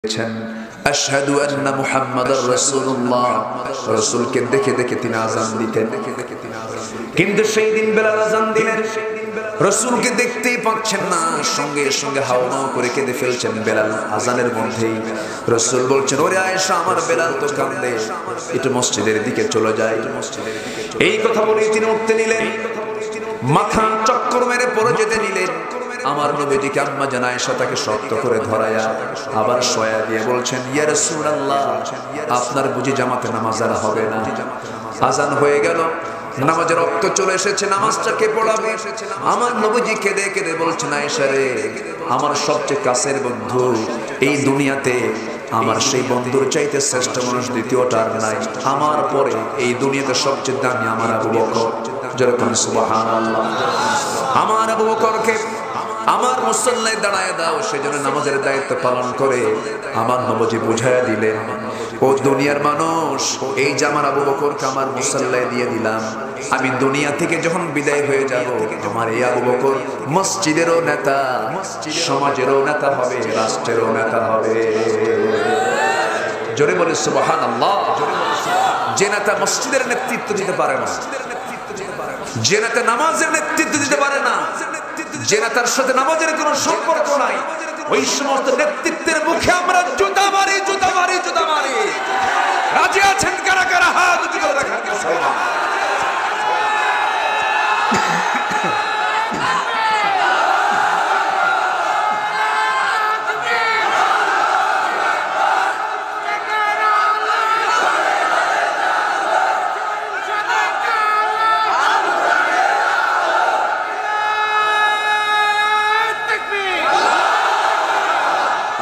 আশহাদু আন্না মুহাম্মাদার রাসূলুল্লাহ। রাসূলকে দেখে দেখে তিনি আযান দিতেন, কিন্তু সেই দিন বেলাল আযান দিলেন, রাসূলকে দেখতেই পাচ্ছেন না, সঙ্গে সঙ্গে হাওমাও করে কেঁদে ফেলছেন বেলাল আযানের মধ্যেই। রাসূল বলছেন, ওরে আয়েশা, আমার বেলাল তো কাঁদে, একটু মসজিদের দিকে চলে যায়। এই কথা বলেই তিনি উঠতে নিলেন, মাথা চক্কর মেরে পড়ে যেতে নিলেন। আমার নবীজিকে আম্মা জান আয়েশা তাকে শক্ত করে ধরায়া আবার শোয়া দিয়ে বলছেন, ইয়া রাসূলুল্লাহ, আপনার বুঝি জামাতে নামাজ আর হবে না? আযান হয়ে গেল, নামাজের রক্ত চলে এসেছে, নামাজটা কে পড়াবে? আমার নবীজি কেঁদে কেঁদে বলছেন, আয়েশা রে, আমার সবচেয়ে কাছের বন্ধু এই দুনিয়াতে, আমার সেই বন্ধুর চাইতে শ্রেষ্ঠ মানুষ দ্বিতীয়টা আর নাই। আমার পরে এই দুনিয়াতে সবচেয়ে দামি আমার আবু বকর। যেরকম সুবহানাল্লাহ। আমার আবু বকরকে আমার মুসল্লায় দাঁড়ায় দাও, সেজন্য নামাজের দায়িত্ব পালন করে আমার নবীজি বুঝাইয়া দিলেন, ও দুনিয়ার মানুষ, এই যে আমার আবু বকরকে আমার মুসল্লায় দিয়ে দিলাম, আমি দুনিয়া থেকে যখন বিদায় হয়ে যাব, আমার এই আবু বকর মসজিদেরও নেতা, সমাজেরও নেতা হবে, রাষ্ট্রেরও নেতা হবে। জোরে বলে সুবহানাল্লাহ। যে নেতা মসজিদের নেতৃত্ব দিতে পারে না, যে নেতা নামাজের নেতৃত্ব দিতে পারে না, যে নেতার সাথে নামাজের কোনো সম্পর্ক নাই, ওই সমস্ত নেতৃত্বের মুখে আমরা জুতা মারি, জুতা মারি, জুতা মারি। রাজি আছেন কারা কারা? হাত উঁচু করে রাখেন।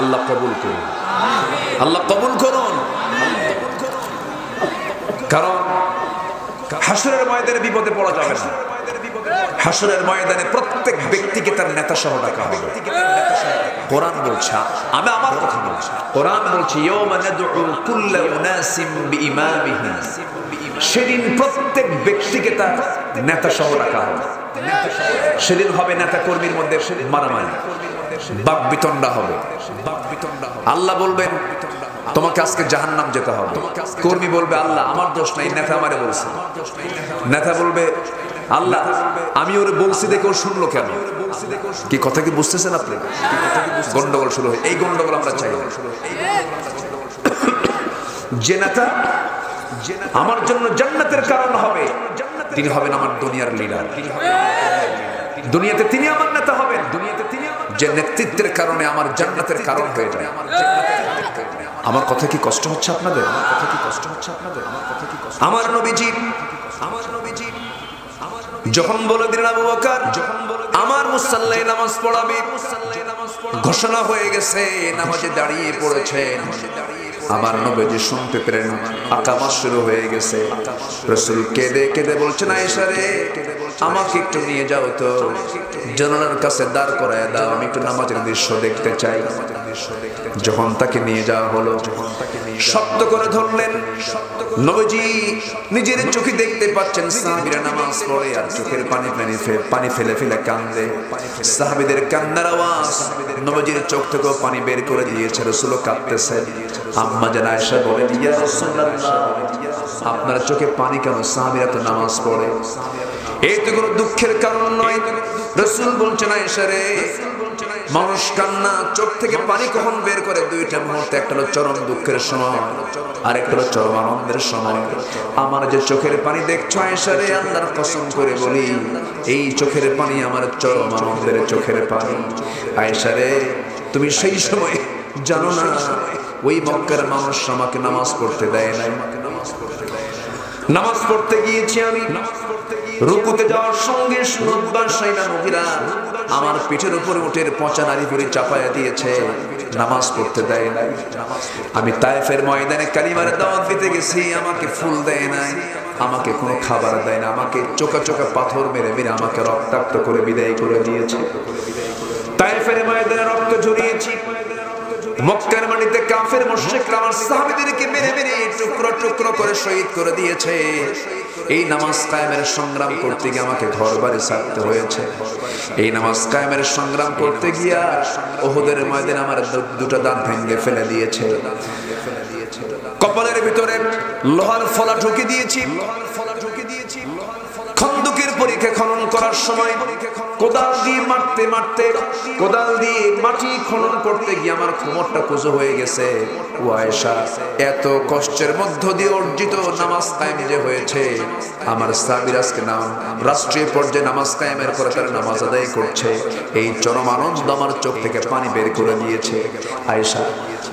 আল্লাহ কবুল করুন, আল্লাহ কবুল করুন। কারণ হাসরের ময়দানে বিপদে পড়া যাবে না। হাসরের ময়দানে প্রত্যেক ব্যক্তিকে তার নেতা সহ ডাকা হবে। কোরআন বলছে, আমি আমার কথা বলছি, কোরআন বলছে, ইয়াওমা নাদউ কুল্লা উনাসিম বিইমামিহিম, সেদিন প্রত্যেক ব্যক্তিকে তার নেতা সহ ডাকা হবে। সেদিন হবে নেতা কর্মীর মধ্যে মারামারি, বাকবিতণ্ডা হবে। আল্লাহ বলবেন, তোমাকে আজকে জাহান্নাম যেতে হবে। কর্মী বলবে, আল্লাহ আমার দোষ নাই, নেতা আমারে বলছে। নেতা বলবে, আল্লাহ আমি ওরে বলছি দেখে ও শুনলো কেন? কি কথা কি বুঝতেছেন আপনি? গন্ডগোল শুরু হয়। এই গন্ডগোল আমরা চাই না। যে নেতা আমার জন্য জান্নাতের কারণ হবে, তিনি হবেন আমার দুনিয়ার লিডার। দুনিয়াতে তিনি আমার নেতা হবেন, দুনিয়াতে তিনি যে নেতৃত্বের কারণে আমার জান্নাতের কারণ হয়ে যায়। আমার কথা কি কষ্ট হচ্ছে আপনাদের? আমার নবীজি যখন বলে দিলেন, আবু বকর আমার মুসাল্লায় নামাজ পড়াবে, ঘোষণা হয়ে গেছে, নামাজে দাঁড়িয়ে পড়েছেন। আমার নবীজি শুনতে পেলেন আকামত শুরু হয়ে গেছে। রাসূল কেঁদে কেঁদে বলছেন, আয়েশা রে, আমাকে একটু নিয়ে যাও তো, জানালার কাছে দাঁড় করায় দাও, আমি একটু নামাজের দৃশ্য দেখতে চাই। যখন তাকে নিয়ে যাওয়া হলো, শক্ত করে ধরলেন। নবীজি নিজের চোখে দেখতে পাচ্ছেন সাহাবীরা নামাজ পড়ে আর চোখের পানি ফেলে ফেলে কান্দে। সাহাবীদের কান্নার আওয়াজ নবীজির চোখ থেকে পানি বের করে দিয়েছে। রাসূল কাঁদতেছেন। আম্মা জান আয়েশা বলেন, ইয়া রাসূলুল্লাহ, আপনার চোখে পানি কেন? সাহাবীরা তো নামাজ পড়ে। এই তো কোনো দুঃখের কারণ নয়। রাসূল বলছেন, আয়েশা রে, মানুষ কান্না চোখ থেকে পানি কখন বের করে? দুইটা মুহূর্তে, একটা হলো চরম দুঃখের সময়, আর একটা হলো চরম আনন্দের সময়। আমার যে চোখের পানি দেখছো আয়েশা রে, আল্লাহর কসম করে বলি, এই চোখের পানি আমার চরম আনন্দের চোখের পানি। আয়েশা রে, তুমি সেই সময় জানো না, ওই মক্কার মানুষ আমাকে নামাজ পড়তে দেয় নাই। নামাজ পড়তে গিয়েছি আমি, রুকুতে যাওয়ার সঙ্গে সুরবাসাইনা মহিলা আমার পিঠের উপরে উঠে পচা নারী করে চাপায়া দিয়েছে, নামাজ পড়তে দেয় নাই। আমি তায়েফের ময়দানে কালিমার দাওয়াত দিতে গেছি, আমাকে ফুল দেয় নাই, আমাকে কোনো খাবার দেয় না, আমাকে চোখা চোখা পাথর মেরে মেরে আমাকে রক্তাক্ত করে বিদায় করে দিয়েছে। তায়েফের ময়দানে রক্ত ঝরিয়েছি, মক্কার মাটিতে কাফের মুশরিকরা আমার সাহাবীদেরকে মেরে মেরে টুকরো টুকরো করে শহীদ করে দিয়েছে। এই নামাজ কায়েমের সংগ্রাম করতে গিয়ে আমাকে ঘরবাড়ি ছাড়তে হয়েছে। এই নামাজ কায়েমের সংগ্রাম করতে গিয়া উহুদের ময়দানে আমার দুটো দাঁত ভেঙে ফেলে দিয়েছে। কপালের ভিতরে লোহার ফলা ঢুকে দিয়েছি। খন্দকের পরীক্ষা খনন করার সময় কোদাল দিয়ে মারতে মারতে, কোদাল দিয়ে মাটি খনন করতে গিয়ে আমার কোমরটা কুঁজো হয়ে গেছে। ও আয়েশা, এত কষ্টের মধ্য দিয়ে অর্জিত নামাজ কায়েম যে হয়েছে, আমার সাহাবীর আজকে নাম রাষ্ট্রীয় পর্যায়ে নামাজ কায়েমের পরে তারা নামাজ আদায় করছে, এই চরম আনন্দ আমার চোখ থেকে পানি বের করে দিয়েছে। আয়েশা,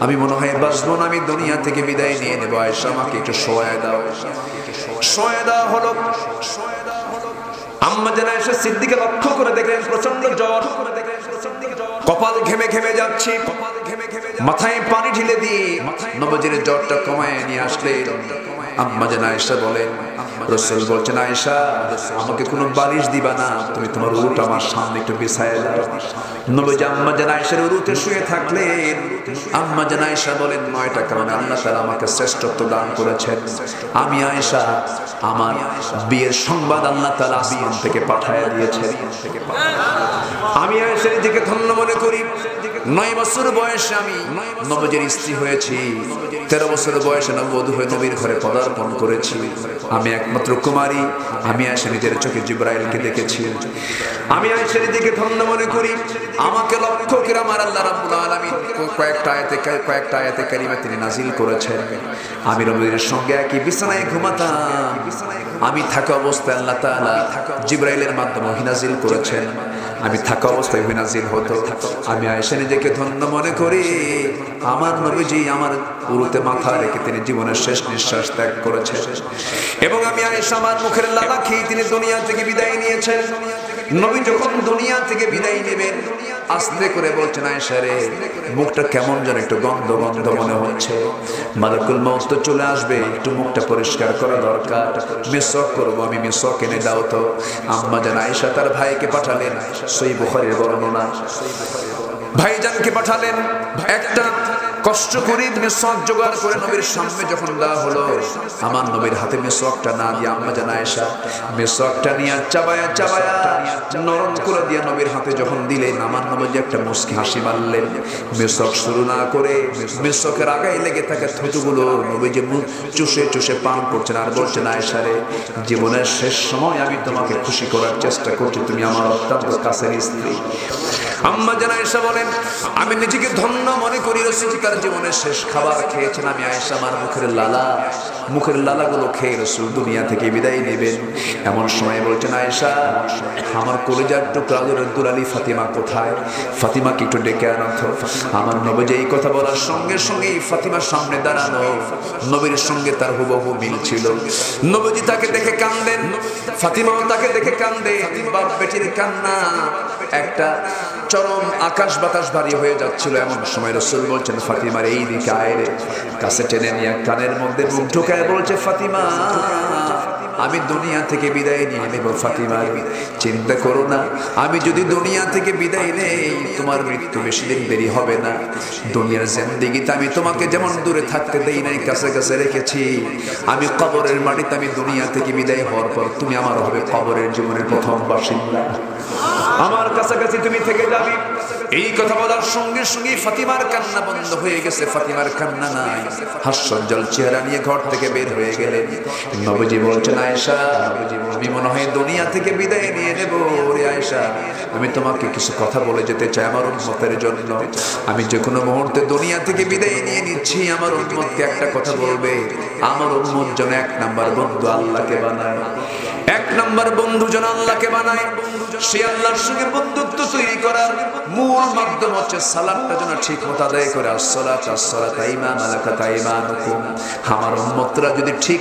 আমি মনে হয় বাঁচবো না, আমি দুনিয়া থেকে বিদায় নিয়ে নেবো। আয়েশা, আমাকে একটু শোয়া দাও। শোয়া দেওয়া হলো। আম্মা জান আয়েশা সিদ্দিকা লক্ষ্য করে দেখলেন প্রচন্ড জ্বর, কপাল ঘেমে ঘেমে যাচ্ছে। মাথায় পানি ঢেলে দিয়ে নবীজির জ্বরটা কমায় নিয়ে আসলেন। আম্মা জান আয়েশা বলেন, রাসূল বলছেন, আয়েশা আমাকে কোনো বালিশ দিবা না, তুমি তোমার উরুটা আমার সামনে একটু বিছায়া দাও। নবীজি আম্মা জান আয়েশার উরুতে শুয়ে থাকলেন। আম্মা জান আয়েশা বলেন, 9টা কারণে আল্লাহ তাআলা আমাকে শ্রেষ্ঠত্ব দান করেছেন। আমি আয়েশা, আমার বিয়ের সংবাদ আল্লাহ তাআলা আসমান থেকে পাঠিয়ে দিয়েছেন। আমি আয়েশার দিকে ধন্য মনে করি। 9 বছর বয়সে আমি নবীজির স্ত্রী হয়েছি। 13 বছর বয়সে নববধূ হয়ে নবীর ঘরে পদার্পণ করেছি। আমি একমাত্র কুমারী। আমি আয়েশা নিজের চোখে জিবরাইলকে দেখেছি। আমি আয়েশার দিকে ধন্য মনে করি। আমাকে লক্ষ্য করে আমার আল্লাহ রাব্বুল আলামিন কয়েকটা আয়াতে কারিমা তিনি নাজিল করেছেন। আমি নবীর সঙ্গে একই বিছানায় ঘুমাতাম। আমি থাকা অবস্থায় আল্লাহ তাআলা জিবরাইলের মাধ্যমে ওহী নাজিল করেছেন। আমি থাকা অবস্থায় ওহী নাজিল হতো। আমি আয়েশা নিজেকে ধন্য মনে করি। আমার নবীজি আমার উরুতে মাথা রেখে তিনি জীবনের শেষ নিঃশ্বাস ত্যাগ করেছেন। এবং আমি আয়েশা আমার মুখের লালা খেয়ে তিনি দুনিয়া থেকে বিদায় নিয়েছেন। নবী যখন দুনিয়া থেকে বিদায় নেবেন, আস্তে করে বলছেন, আয়েশা রে, মুখটা কেমন যেন একটু গন্ধ গন্ধ মনে হচ্ছে। মালাকুল মউত তো চলে আসবে, একটু মুখটা পরিষ্কার করা দরকার। মিসওয়াক করবো, আমি মিসওয়াক এনে দাও তো। আম্মা জান আয়েশা তার ভাইকে পাঠালেন। সহিহ বুখারীর বর্ণনা। ভাইজানকে পাঠালেন। একটা কষ্ট করে মিসওয়াক জোগাড় করে নবীর সামনে যখন দেওয়া হলো, আমার নবীর হাতে মিসওয়াকটা না দিয়ে আম্মা জান আয়েশা মিসওয়াকটা নিয়ে চাবায়া চাবায়া নরম করে দিয়ে নবীর হাতে যখন দিলেন, আমার নবী একটা মুস্কি হাসি মারলেন। মিসওয়াক শুরু না করে মিসওয়াকের আগায় লেগে থাকা থুতুগুলো নবীজি চুষে চুষে পান করছেন আর বলছেন, আয়েশা রে, জীবনের শেষ সময় আমি তোমাকে খুশি করার চেষ্টা করছি, তুমি আমার অত্যন্ত কাছের স্ত্রী। আম্মা জান আয়েশা বলেন, আমি নিজেকে ধন্য মনে করি, রাসূল তার জীবনের শেষ খাবার খেয়েছেন। আমি আয়েশা আমার মুখের লালাগুলো খেয়ে রাসূল দুনিয়া থেকে বিদায় নেবেন। এমন সময় বলছেন, আয়েশা আমার কলিজার টুকরা দুলালি ফাতিমা কোথায়? ফাতিমাকে একটু ডেকে আনো তো। আমার নবীজি এই কথা বলার সঙ্গে সঙ্গেই ফাতিমার সামনে দাঁড়ানো। নবীর সঙ্গে তার হুবহু মিল ছিল। নবীজি তাকে দেখে কাঁদেন, ফাতিমাও তাকে দেখে কাঁদে। বাপ বেটির কান্না একটা চরম আকাশ বাতাস ভারী হয়ে যাচ্ছিল। এমন সময় রাসূল বলছেন, ফাতিমার এই দিকে আয় রে। কাছে টেনে নিয়ে কানের মধ্যে মুখ ঢুকায় বলছে, ফাতিমা আমি দুনিয়া থেকে বিদায় নিয়ে নেব। ফাতিমা চিন্তা করো না, আমি যদি দুনিয়া থেকে বিদায় নেই তোমার মৃত্যু বেশি দিন দেরি হবে না। দুনিয়ার জিন্দেগিতে আমি তোমাকে যেমন দূরে থাকতে দেই নাই, কাছে কাছে রেখেছি। আমি কবরের মাটিতে আমি দুনিয়া থেকে বিদায় হওয়ার পর তুমি আমার হবে কবরের জীবনের প্রথম বাসিন্দা। আমার কাছাকাছি তুমি থেকে যাবে। এই কথা বলার সঙ্গে সঙ্গে ফাতিমার কান্না বন্ধ হয়ে গেছে। ফাতিমার কান্না নাই, হাস্যোজ্জ্বল চেহারা নিয়ে ঘর থেকে বের হয়ে গেলেন। নবীজি বলছেন, আয়েশা আমি মনে হয় দুনিয়া থেকে বিদায় নিয়ে নেব। ওরে আয়েশা, আমি তোমাকে কিছু কথা বলে যেতে চাই আমার উম্মতের জন্য। আমি যে কোনো মুহূর্তে দুনিয়া থেকে বিদায় নিয়ে নিচ্ছি। আমার উম্মতকে একটা কথা বলবে, আমার উম্মত যেন 1 নাম্বার বন্ধু আল্লাহকে বানায়। 1 নাম্বার বন্ধু যেন আল্লাহকে বানায়। সে আল্লাহর সঙ্গে বন্ধুত্ব তৈরি করার মূল মাধ্যম হচ্ছে সালাতটা যেন ঠিক মতো আদায় করে। আসসালাতু আস-সালাতু আইমা মালাকাত আইমানুকুম। আমার উম্মতরা যদি ঠিক